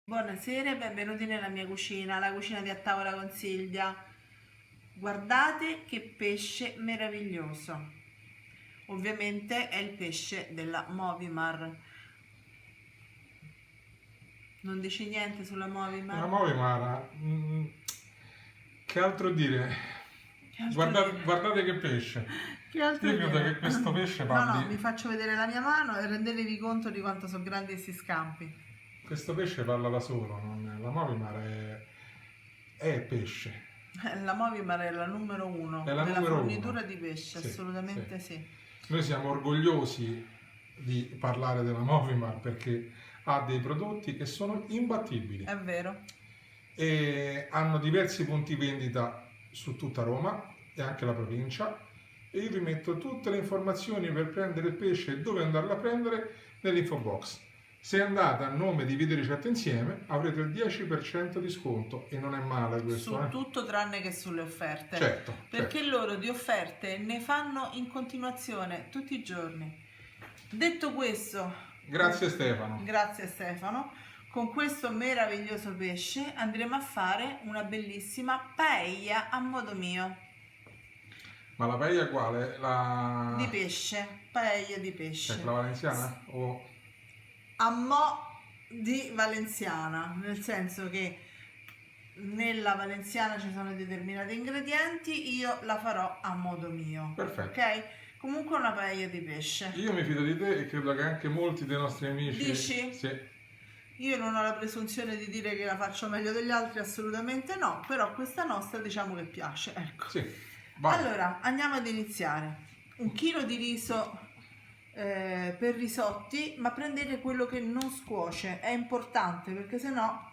Buonasera e benvenuti nella mia cucina, la cucina di A Tavola con Silvia. Guardate che pesce meraviglioso. Ovviamente è il pesce della Movimar. Non dici niente sulla La Movimar? Movimar, che altro dire? Che altro dire? Guardate che pesce. Che altro Io credo dire? che questo pesce No, parli. vi faccio vedere la mia mano e rendetevi conto di quanto sono grandi questi scampi. Questo pesce parla da solo. La Movimar è pesce. La Movimar è la numero uno È la della numero fornitura uno. di pesce, Sì, assolutamente sì. sì. Noi siamo orgogliosi di parlare della Movimar perché ha dei prodotti che sono imbattibili È vero. e hanno diversi punti vendita su tutta Roma e anche la provincia. E io vi metto tutte le informazioni per prendere il pesce e dove andarlo a prendere nell'info box. Se andate a nome di Video Ricette Insieme avrete il 10% di sconto e non è male questo, Su tutto tranne che sulle offerte. Certo, Perché certo. loro di offerte ne fanno in continuazione tutti i giorni. Detto questo, Grazie Stefano. grazie Stefano, con questo meraviglioso pesce andremo a fare una bellissima paella a modo mio. Ma la paella quale? Di pesce, paella di pesce. Cioè, la valenziana? O... A mo' di valenziana, nel senso che nella valenziana ci sono determinati ingredienti, io la farò a modo mio. Perfetto. Ok? Comunque una paella di pesce. Io mi fido di te e credo che anche molti dei nostri amici... Dici? Sì. Io non ho la presunzione di dire che la faccio meglio degli altri, assolutamente no, però questa nostra diciamo che piace, ecco. Sì, vai. Allora, andiamo ad iniziare. 1 chilo di riso per risotti, ma prendete quello che non scuoce, è importante perché sennò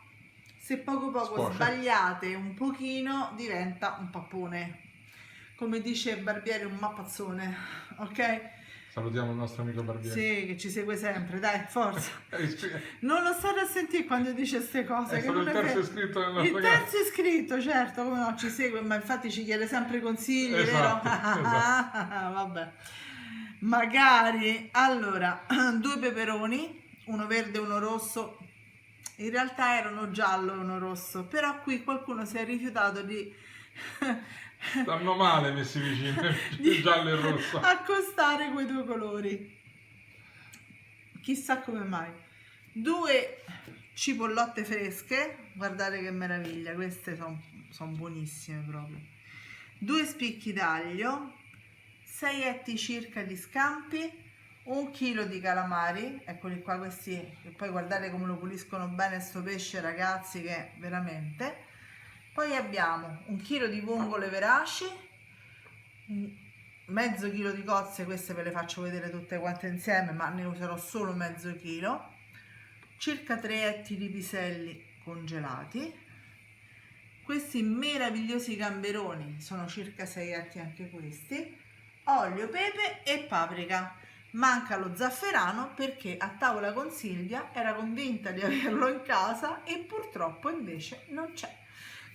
se poco Scuoce. sbagliate un pochino diventa un pappone, come dice Barbiere, un mappazzone, ok? Salutiamo il nostro amico Barbiere. Sì, che ci segue sempre, dai, forza. Non lo state a sentire quando dice queste cose. È che stato non il è terzo vero. iscritto nel Il nostro terzo iscritto, certo, come no, ci segue, ma infatti ci chiede sempre consigli, Esatto, vero? esatto. Vabbè. Magari, allora, 2 peperoni, uno verde e uno rosso. In realtà erano giallo e uno rosso, però qui qualcuno si è rifiutato di Stanno male messi vicini, il giallo e il rosso. accostare quei 2 colori. Chissà come mai. 2 cipollotte fresche, guardate che meraviglia, queste sono buonissime proprio. 2 spicchi d'aglio, 6 etti circa di scampi, 1 chilo di calamari, eccoli qua questi, e poi guardate come lo puliscono bene sto pesce ragazzi, che veramente. Poi abbiamo 1 chilo di vongole veraci, mezzo chilo di cozze, queste ve le faccio vedere tutte quante insieme, ma ne userò solo mezzo chilo, circa 3 etti di piselli congelati, questi meravigliosi gamberoni, sono circa 6 etti anche questi, olio, pepe e paprika. Manca lo zafferano perché A Tavola con Silvia era convinta di averlo in casa e purtroppo invece non c'è.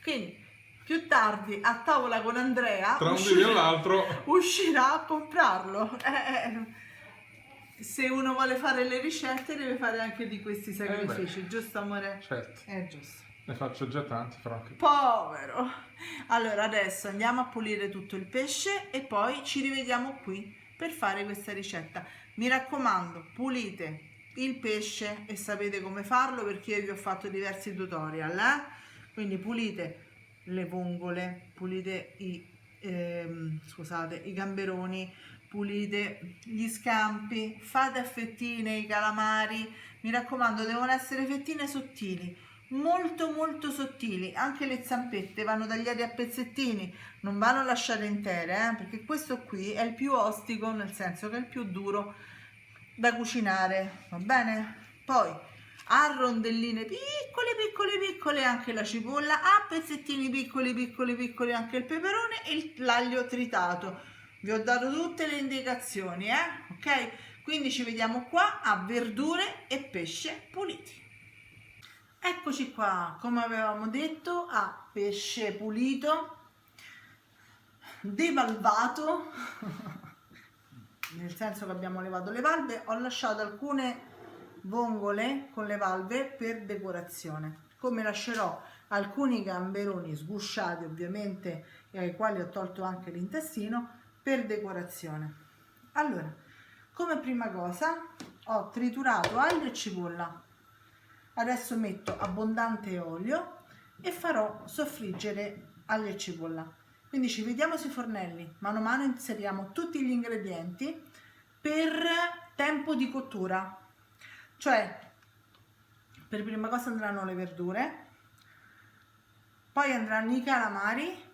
Quindi più tardi A Tavola con Andrea Tra un video e l'altro uscirà a comprarlo. Se uno vuole fare le ricette deve fare anche di questi sacrifici, giusto amore? certo, È giusto. ne faccio già tanti, Franco. Povero. Allora adesso andiamo a pulire tutto il pesce e poi ci rivediamo qui per fare questa ricetta. Mi raccomando, pulite il pesce e sapete come farlo perché io vi ho fatto diversi tutorial, quindi pulite le vongole, pulite i gamberoni, pulite gli scampi, fate a fettine i calamari, mi raccomando devono essere fettine sottili, molto molto sottili, anche le zampette vanno tagliate a pezzettini, non vanno lasciate intere, perché questo qui è il più ostico, nel senso che è il più duro da cucinare, va bene? Poi a rondelline piccole piccole piccole anche la cipolla, a pezzettini piccoli piccoli piccoli anche il peperone e l'aglio tritato. Vi ho dato tutte le indicazioni, ok? Quindi ci vediamo qua a verdure e pesce puliti. Eccoci qua, come avevamo detto, a pesce pulito, devalvato, nel senso che abbiamo levato le valve, ho lasciato alcune vongole con le valve per decorazione. Come lascerò alcuni gamberoni sgusciati ovviamente e ai quali ho tolto anche l'intestino per decorazione. Allora, come prima cosa ho triturato aglio e cipolla. Adesso metto abbondante olio e farò soffriggere aglio e cipolla. Quindi ci vediamo sui fornelli, mano a mano inseriamo tutti gli ingredienti per tempo di cottura. Cioè, per prima cosa andranno le verdure, poi andranno i calamari,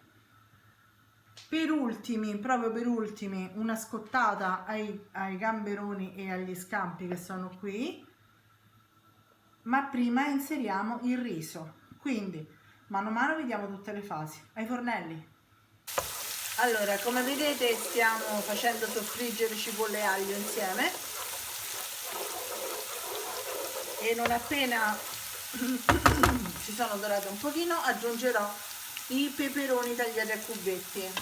per ultimi, proprio per ultimi, una scottata ai gamberoni e agli scampi che sono qui, ma prima inseriamo il riso. Quindi, mano a mano vediamo tutte le fasi. Ai fornelli. Allora, come vedete stiamo facendo soffriggere cipolla e aglio insieme e non appena ci sono dorate un pochino aggiungerò i peperoni tagliati a cubetti.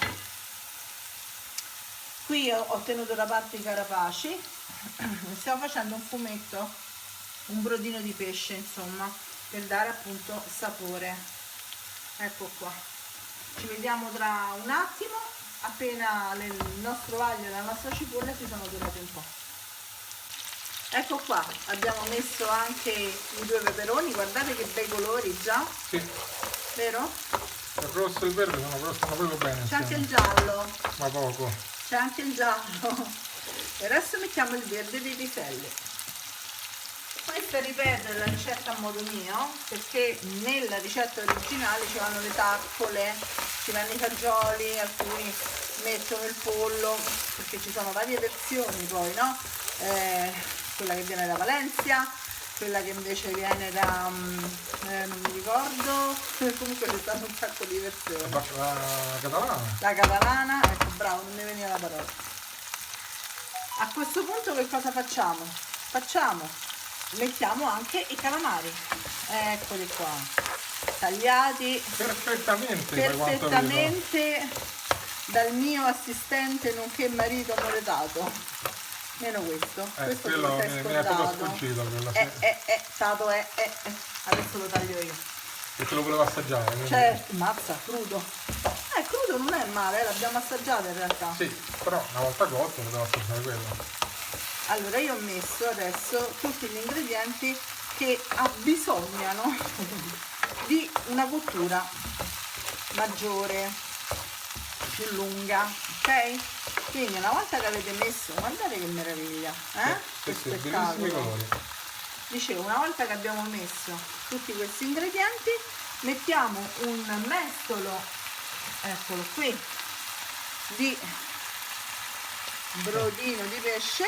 Qui ho tenuto da parte i carapaci, stiamo facendo un fumetto, un brodino di pesce insomma, per dare appunto sapore. Ecco qua, ci vediamo tra un attimo appena il nostro aglio e la nostra cipolla si sono dorati un po'. Ecco qua, abbiamo messo anche i 2 peperoni, guardate che bei colori già. Sì. Vero? Il rosso e il verde stanno proprio bene. C'è anche il giallo. Ma poco. C'è anche il giallo. E adesso mettiamo il verde dei piselli. Questa ripeto la ricetta a modo mio, perché nella ricetta originale ci vanno le taccole, ci vanno i fagioli, alcuni mettono il pollo, perché ci sono varie versioni poi, no? Quella che viene da Valencia, quella che invece viene da non mi ricordo, comunque c'è stato un sacco di versioni. La catalana. La catalana, ecco, bravo, non mi veniva la parola. A questo punto che cosa facciamo? Mettiamo anche i calamari, eccoli qua, tagliati perfettamente dal mio assistente nonché marito amoretato. Meno questo quello mi è proprio sfuggito. Tato adesso lo taglio io. Perché lo volevo assaggiare. Quindi... Certo, mazza, crudo. Crudo non è male, l'abbiamo assaggiato in realtà. Sì, però una volta cotto lo devo assaggiare quello. Allora io ho messo adesso tutti gli ingredienti che abbisognano di una cottura maggiore, più lunga, ok? Quindi una volta che avete messo, guardate che meraviglia, Sì, bellissimi colori. Dicevo, una volta che abbiamo messo tutti questi ingredienti, mettiamo un mestolo, eccolo qui, di brodino di pesce,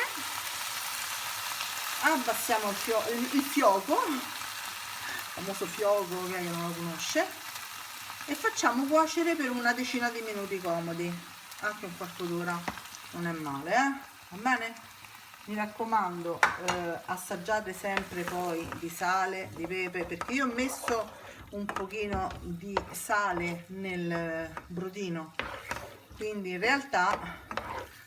abbassiamo il fioco, il famoso fioco che non lo conosce, e facciamo cuocere per una decina di minuti comodi, anche un quarto d'ora non è male, va bene? Mi raccomando, assaggiate sempre poi di sale, di pepe, perché io ho messo un pochino di sale nel brodino, quindi in realtà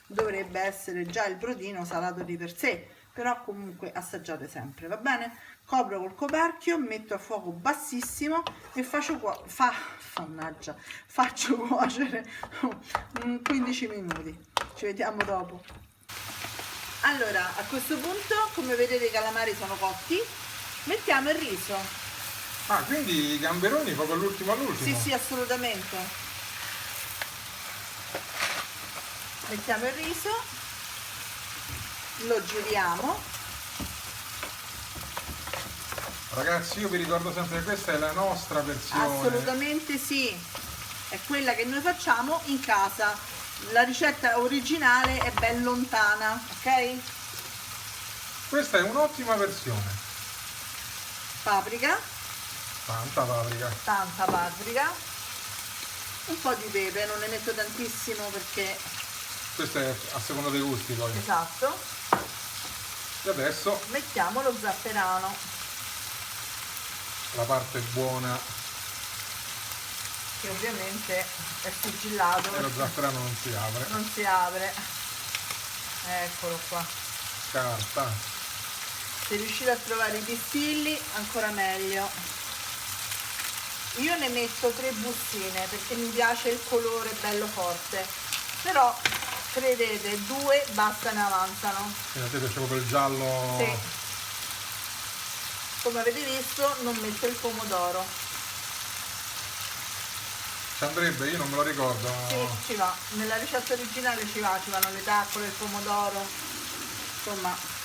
dovrebbe essere già il brodino salato di per sé, però comunque assaggiate sempre, va bene? Copro col coperchio, metto a fuoco bassissimo e faccio cuocere 15 minuti. Ci vediamo dopo. Allora, a questo punto, come vedete, i calamari sono cotti, mettiamo il riso. Ah, quindi i gamberoni proprio all'ultimo? Sì, assolutamente. Mettiamo il riso, lo giriamo. Ragazzi, io vi ricordo sempre che questa è la nostra versione. Assolutamente sì, è quella che noi facciamo in casa. La ricetta originale è ben lontana, ok? Questa è un'ottima versione. Paprika. Tanta paprika. Un po' di pepe, non ne metto tantissimo perché... Questo è a seconda dei gusti poi. Esatto. E adesso mettiamo lo zafferano. La parte buona. Che ovviamente è sigillato. E lo zafferano non si apre. Eccolo qua. Carta. Se riuscite a trovare i pistilli, ancora meglio. Io ne metto 3 bustine perché mi piace il colore bello forte, però credete, 2 bastano e avanzano. E a te piace proprio il giallo? Sì. Come avete visto, non metto il pomodoro. Ci andrebbe, io non me lo ricordo. Sì, ci va. Nella ricetta originale ci vanno le taccole, il pomodoro, insomma,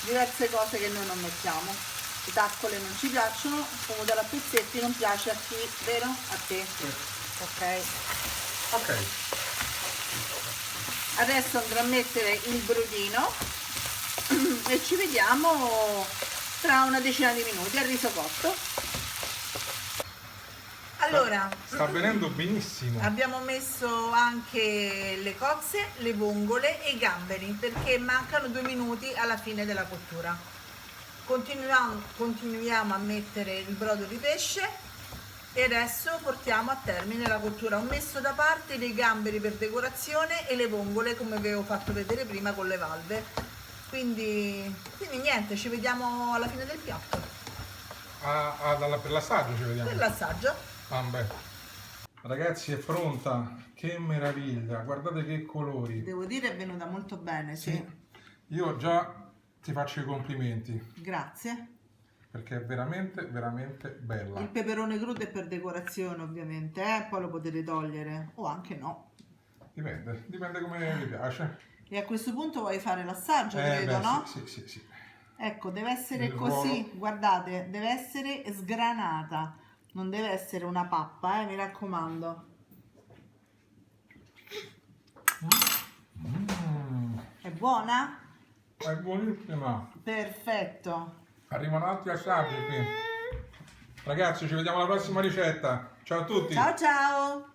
diverse cose che noi non mettiamo. Le taccole non ci piacciono, il pomodoro a pezzetti non piace a chi, vero? A te? Sì. Ok. Ok. Adesso andrò a mettere il brodino e ci vediamo tra una decina di minuti al riso cotto. Allora, sta avvenendo benissimo. abbiamo messo anche le cozze, le vongole e i gamberi perché mancano 2 minuti alla fine della cottura. Continuiamo a mettere il brodo di pesce e adesso portiamo a termine la cottura. Ho messo da parte dei gamberi per decorazione e le vongole come vi avevo fatto vedere prima con le valve. Quindi niente, ci vediamo alla fine del piatto. Per l'assaggio ci vediamo. Per l'assaggio. Beh. Ragazzi, è pronta. Che meraviglia, guardate che colori. Devo dire è venuta molto bene, sì. Io già ti faccio i complimenti Grazie. perché è veramente veramente bella. Il peperone crudo è per decorazione ovviamente, poi lo potete togliere o anche no. Dipende come vi piace. E a questo punto vuoi fare l'assaggio, credo, no? Sì. Ecco, deve essere Il così, ruolo. guardate, deve essere sgranata, non deve essere una pappa, mi raccomando. È buona? È buonissima. Perfetto. Arrivano altri assaggi qui. Ragazzi, ci vediamo alla prossima ricetta. Ciao a tutti. Ciao ciao!